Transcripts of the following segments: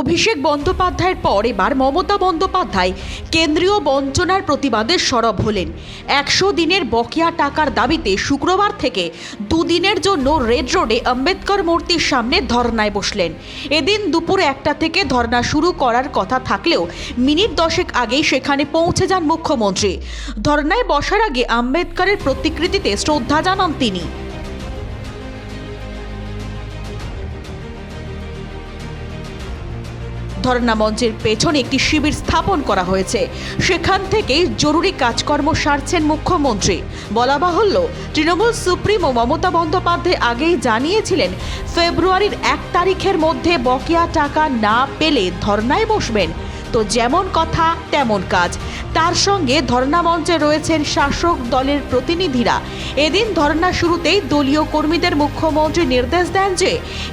অভিষেক বন্দ্যোপাধ্যায়ের পর এবার মমতা বন্দ্যোপাধ্যায় কেন্দ্রীয় বঞ্চনার প্রতিবাদে সরব হলেন। 100 দিনের বকেয়া টাকার দাবিতে শুক্রবার থেকে দুদিনের জন্য রেড রোডে আম্বেদকর মূর্তির সামনে ধর্নায় বসলেন। এদিন দুপুর 1টা থেকে ধর্না শুরু করার কথা থাকলেও মিনিট 10 আগেই সেখানে পৌঁছে যান মুখ্যমন্ত্রী। ধর্নায় বসার আগে আম্বেদকরের প্রতিকৃতিতে শ্রদ্ধা জানান তিনি। ধর্না মঞ্চের পেছনে একটি শিবির স্থাপন করা হয়েছে। সেখান থেকেই জরুরি কাজকর্ম সারছেন মুখ্যমন্ত্রী। বলা বাহুল্য, তৃণমূল সুপ্রিমো মমতা বন্দ্যোপাধ্যায় আগেই জানিয়েছিলেন ফেব্রুয়ারির 1 তারিখের মধ্যে বকেয়া টাকা না পেলে ধর্নায় বসবেন। তো যেমন কথা তেমন কাজ। তার সঙ্গে ধর্না মঞ্চে রয়েছেন শাসক দলের প্রতিনিধিরা। এদিন ধর্না শুরুতেই দলীয় কর্মীদের মুখ্যমন্ত্রী নির্দেশ দেন যে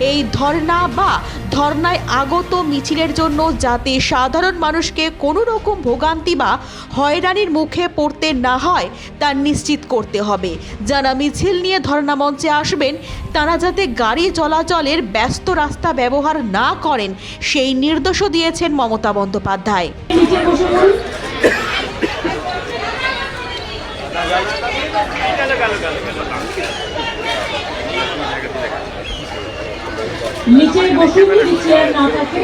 এই ধর্না বা ধর্নায় আগত মিছিলের জন্য যাতে সাধারণ মানুষকে কোনো রকম ভোগান্তি বা হয়রানির মুখে পড়তে না হয় তা নিশ্চিত করতে হবে। যারা মিছিল নিয়ে ধর্না মঞ্চে আসবেন তারা যাতে গাড়ি চলাচলের ব্যস্ত রাস্তা ব্যবহার না করেন সেই নির্দেশও দিয়েছেন মমতা বন্দ্যোপাধ্যায়। নিচে বসুন, চেয়ার না থাকে।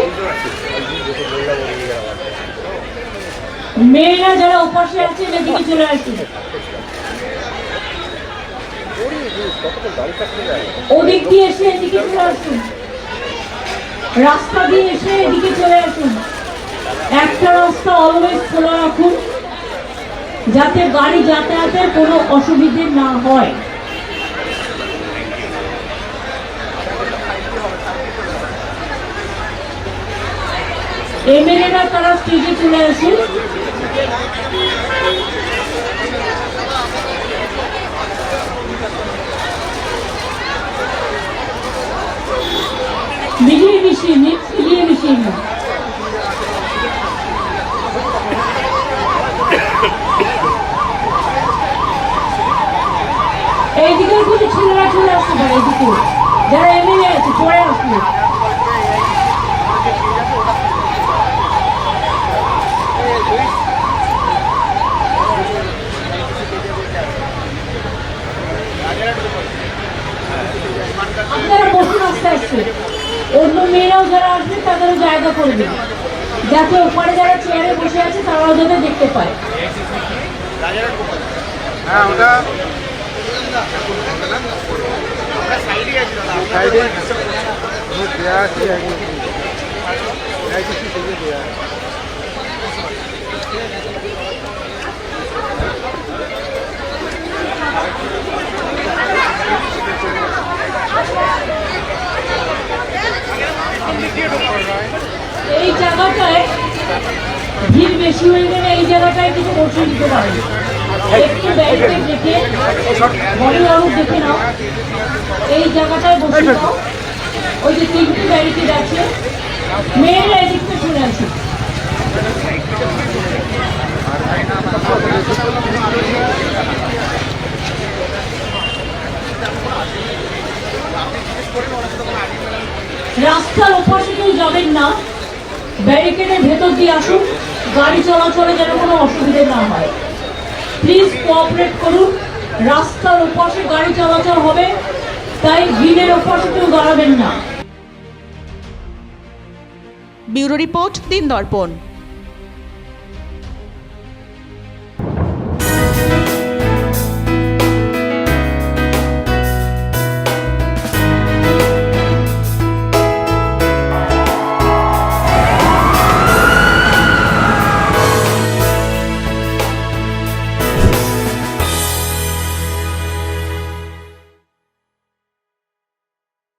মেয়েরা যারা উপাসে আছেন এদিকে চলে আসুন, ওদিক দিয়ে এসে এদিকে চলে আসুন, রাস্তা দিয়ে এসে এদিকে চলে আসুন। একটা রাস্তা অলওয়েজ খোলা রাখুন যাতে গাড়ি যাতায়াতের কোনো অসুবিধে না হয়। এমএলএরা তারা স্টেজে চলে আসুন। মিলিয়ে মিশিয়ে নিন, মিলিয়ে মিশিয়ে নিন। এইদিকে কিছু ছেলেরা চলে আসতে পারে, এদিকে যারা এমএলএ আছে চলে আসবে। আপনারা বসুন আস্তে আস্তে, অন্য মেয়েরাও যারা আসবে তাদেরও জায়গা করবে যাতে ওপরে যারা চেয়ারে বসে আছে তারাও যাতে দেখতে পায়। এই জায়গাটায় ভিড় বেশি হয়ে গেলে এই জায়গাটায় কিছু বসে দিতে পারে। একটু ব্যারিকেড দেখে বড় আরো দেখে নাও, এই জায়গাটায় বসে নাও। ওই যে 3টি ব্যারিকেড আছে, মেয়েরা এদিকটা চলে আসে। রাস্তার ওপাশে কেউ যাবেন না, ব্যারিকেডের ভেতর দিয়ে আসুন, গাড়ি চলাচলে যেন কোনো অসুবিধা না হয়। প্লিজ কোঅপারেট করুন। রাস্তার ওপাশে গাড়ি চলাচল হবে, তাই গ্রিলের ওপাশে কেউ দাঁড়াবেন না। ব্যুরো রিপোর্ট, দিন দর্পণ।